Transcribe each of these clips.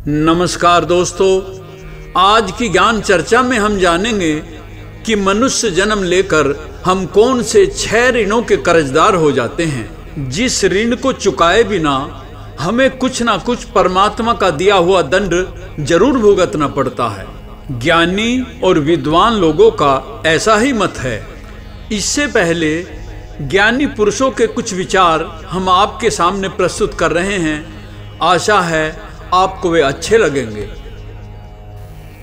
नमस्कार दोस्तों, आज की ज्ञान चर्चा में हम जानेंगे कि मनुष्य जन्म लेकर हम कौन से 6 ऋणों के कर्जदार हो जाते हैं, जिस ऋण को चुकाए बिना हमें कुछ ना कुछ परमात्मा का दिया हुआ दंड जरूर भुगतना पड़ता है। ज्ञानी और विद्वान लोगों का ऐसा ही मत है। इससे पहले ज्ञानी पुरुषों के कुछ विचार हम आपके सामने प्रस्तुत कर रहे हैं। आशा है आपको वे अच्छे लगेंगे।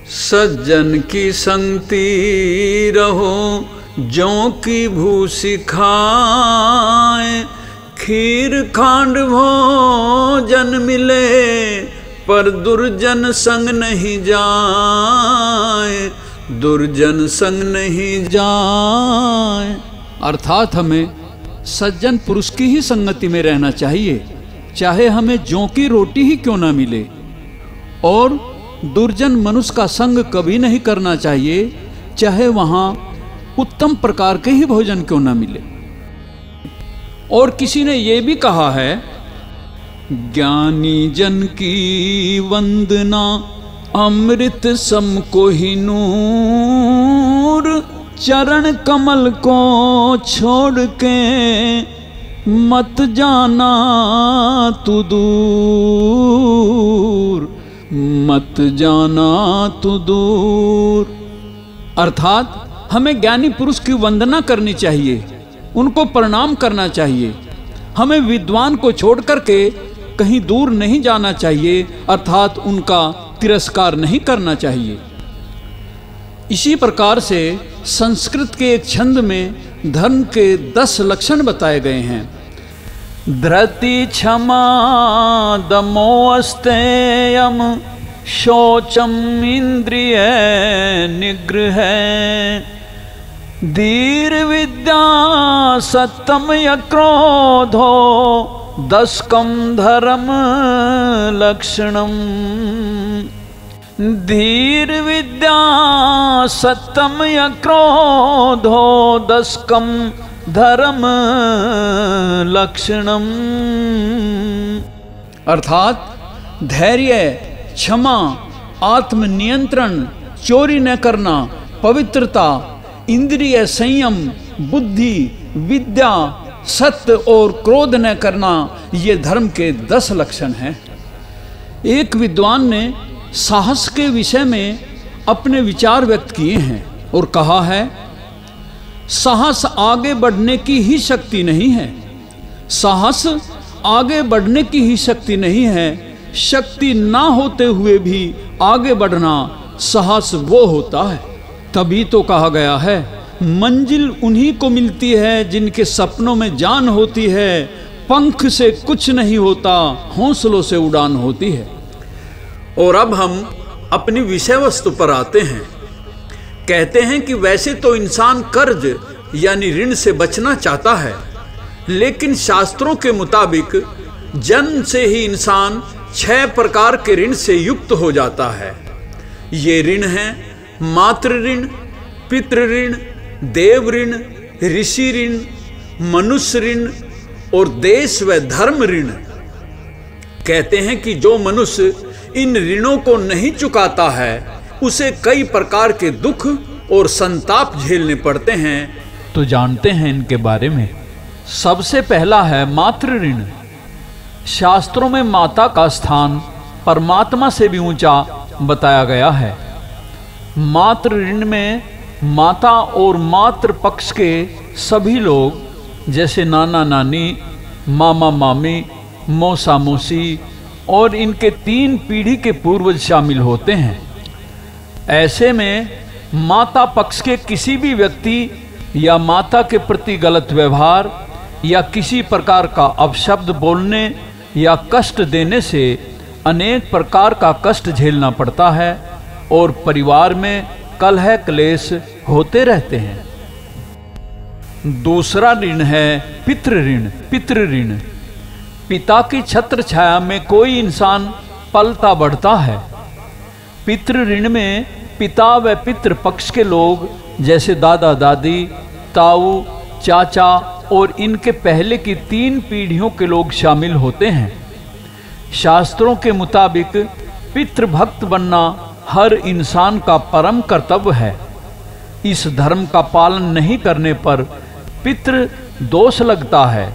सज्जन की संगति रहो, जौ की भूसी खाए, खीर खांड भोजन मिले, पर दुर्जन संग नहीं जाए, दुर्जन संग नहीं जाए। अर्थात हमें सज्जन पुरुष की ही संगति में रहना चाहिए, चाहे हमें जौ की रोटी ही क्यों ना मिले, और दुर्जन मनुष्य का संग कभी नहीं करना चाहिए, चाहे वहाँ उत्तम प्रकार के ही भोजन क्यों ना मिले। और किसी ने ये भी कहा है, ज्ञानी जन की वंदना अमृत सम को ही नूर, चरण कमल को छोड़ के मत जाना तू दूर, मत जाना तू दूर। अर्थात हमें ज्ञानी पुरुष की वंदना करनी चाहिए, उनको प्रणाम करना चाहिए। हमें विद्वान को छोड़ करके कहीं दूर नहीं जाना चाहिए, अर्थात उनका तिरस्कार नहीं करना चाहिए। इसी प्रकार से संस्कृत के एक छंद में धर्म के 10 लक्षण बताए गए हैं। धृति क्षमा दमो अस्तेयम, शौचम इंद्रिय निग्रह, धीर विद्या सत्यम य क्रोधो, 10 धर्म लक्षणम। धीर विद्या सत्यम य क्रोधो, 10 धर्म लक्षणम। अर्थात धैर्य, क्षमा, आत्मनियंत्रण, चोरी न करना, पवित्रता, इंद्रिय संयम, बुद्धि, विद्या, सत्य और क्रोध न करना, ये धर्म के 10 लक्षण हैं। एक विद्वान ने साहस के विषय में अपने विचार व्यक्त किए हैं और कहा है, साहस आगे बढ़ने की ही शक्ति नहीं है। साहस आगे बढ़ने की ही शक्ति नहीं है, शक्ति ना होते हुए भी आगे बढ़ना साहस वो होता है। तभी तो कहा गया है, मंजिल उन्हीं को मिलती है जिनके सपनों में जान होती है, पंख से कुछ नहीं होता, हौसलों से उड़ान होती है। और अब हम अपनी विषय वस्तु पर आते हैं। कहते हैं कि वैसे तो इंसान कर्ज यानी ऋण से बचना चाहता है, लेकिन शास्त्रों के मुताबिक जन्म से ही इंसान 6 प्रकार के ऋण से युक्त हो जाता है। ये ऋण हैं मातृ ऋण, पितृ ऋण, देव ऋण, ऋषि ऋण, मनुष्य ऋण और देश व धर्म ऋण। कहते हैं कि जो मनुष्य इन ऋणों को नहीं चुकाता है, उसे कई प्रकार के दुख और संताप झेलने पड़ते हैं। तो जानते हैं इनके बारे में। सबसे पहला है मातृ ऋण। शास्त्रों में माता का स्थान परमात्मा से भी ऊंचा बताया गया है। मातृ ऋण में माता और मातृ पक्ष के सभी लोग, जैसे नाना नानी, मामा मामी, मौसा मौसी और इनके 3 पीढ़ी के पूर्वज शामिल होते हैं। ऐसे में माता पक्ष के किसी भी व्यक्ति या माता के प्रति गलत व्यवहार या किसी प्रकार का अपशब्द बोलने या कष्ट देने से अनेक प्रकार का कष्ट झेलना पड़ता है और परिवार में कलह क्लेश होते रहते हैं। दूसरा ऋण है पितृ ऋण। पितृ ऋण, पिता की छत्र छाया में कोई इंसान पलता बढ़ता है। पितृ ऋण में पिता व पितृ पक्ष के लोग जैसे दादा दादी, ताऊ, चाचा और इनके पहले की 3 पीढ़ियों के लोग शामिल होते हैं। शास्त्रों के मुताबिक पितृभक्त बनना हर इंसान का परम कर्तव्य है। इस धर्म का पालन नहीं करने पर पितृ दोष लगता है,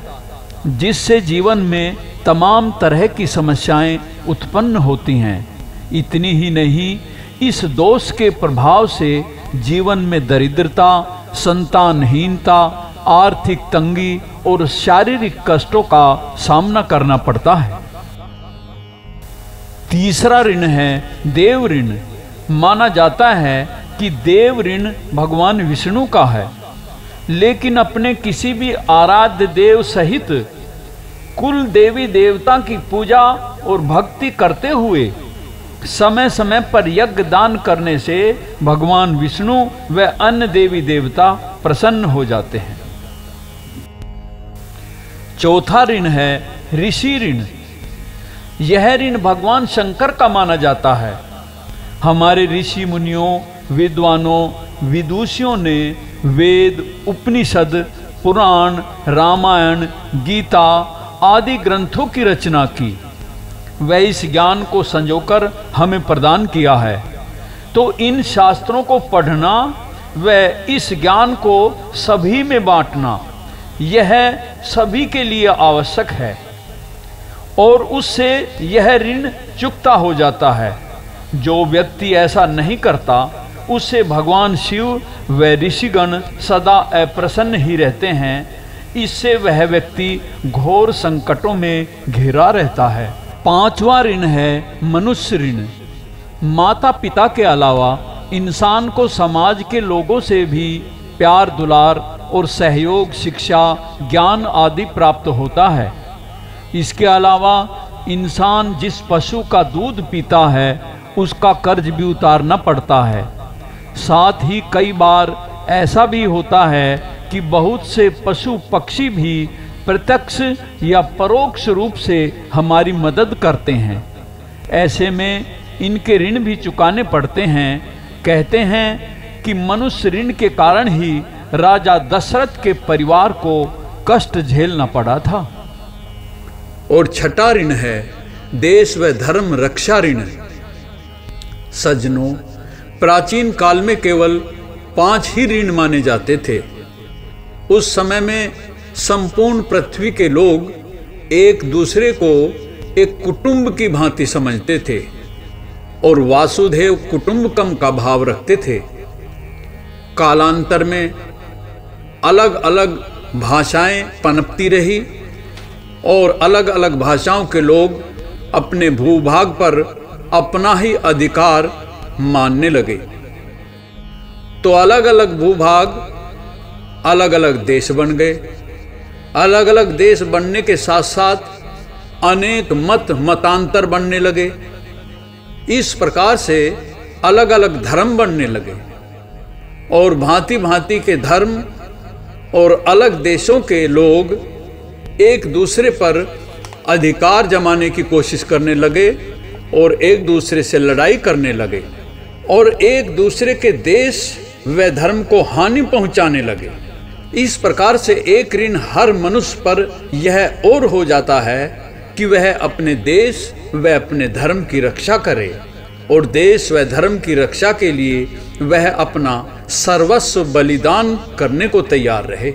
जिससे जीवन में तमाम तरह की समस्याएं उत्पन्न होती हैं। इतनी ही नहीं, इस दोष के प्रभाव से जीवन में दरिद्रता, संतानहीनता, आर्थिक तंगी और शारीरिक कष्टों का सामना करना पड़ता है। तीसरा ऋण है देव ऋण। माना जाता है कि देव ऋण भगवान विष्णु का है, लेकिन अपने किसी भी आराध्य देव सहित कुल देवी देवता की पूजा और भक्ति करते हुए समय समय पर यज्ञ दान करने से भगवान विष्णु व अन्य देवी देवता प्रसन्न हो जाते हैं। चौथा ऋण है ऋषि ऋण। यह ऋण भगवान शंकर का माना जाता है। हमारे ऋषि मुनियों, विद्वानों, विदुषियों ने वेद, उपनिषद, पुराण, रामायण, गीता आदि ग्रंथों की रचना की। वह इस ज्ञान को संजोकर हमें प्रदान किया है। तो इन शास्त्रों को पढ़ना व इस ज्ञान को सभी में बांटना, यह सभी के लिए आवश्यक है और उससे यह ऋण चुकता हो जाता है। जो व्यक्ति ऐसा नहीं करता, उससे भगवान शिव व ऋषिगण सदा अप्रसन्न ही रहते हैं। इससे वह व्यक्ति घोर संकटों में घिरा रहता है। पांचवा ऋण है मनुष्य ऋण। माता पिता के अलावा इंसान को समाज के लोगों से भी प्यार, दुलार और सहयोग, शिक्षा, ज्ञान आदि प्राप्त होता है। इसके अलावा इंसान जिस पशु का दूध पीता है, उसका कर्ज भी उतारना पड़ता है। साथ ही कई बार ऐसा भी होता है कि बहुत से पशु पक्षी भी प्रत्यक्ष या परोक्ष रूप से हमारी मदद करते हैं। ऐसे में इनके ऋण भी चुकाने पड़ते हैं। कहते हैं कि मनुष्य ऋण के कारण ही राजा दशरथ के परिवार को कष्ट झेलना पड़ा था। और छठा ऋण है देश व धर्म रक्षा ऋण। सज्जनों, प्राचीन काल में केवल 5 ही ऋण माने जाते थे। उस समय में संपूर्ण पृथ्वी के लोग एक दूसरे को एक कुटुंब की भांति समझते थे और वासुदेव कुटुंबकम का भाव रखते थे। कालांतर में अलग अलग भाषाएं पनपती रही और अलग अलग भाषाओं के लोग अपने भूभाग पर अपना ही अधिकार मानने लगे। तो अलग अलग भूभाग, अलग अलग देश बन गए। अलग अलग देश बनने के साथ साथ अनेक मतांतर बनने लगे। इस प्रकार से अलग अलग धर्म बनने लगे और भांति भांति के धर्म और अलग देशों के लोग एक दूसरे पर अधिकार जमाने की कोशिश करने लगे और एक दूसरे से लड़ाई करने लगे और एक दूसरे के देश व धर्म को हानि पहुंचाने लगे। इस प्रकार से एक ऋण हर मनुष्य पर यह और हो जाता है कि वह अपने देश व अपने धर्म की रक्षा करे और देश व धर्म की रक्षा के लिए वह अपना सर्वस्व बलिदान करने को तैयार रहे।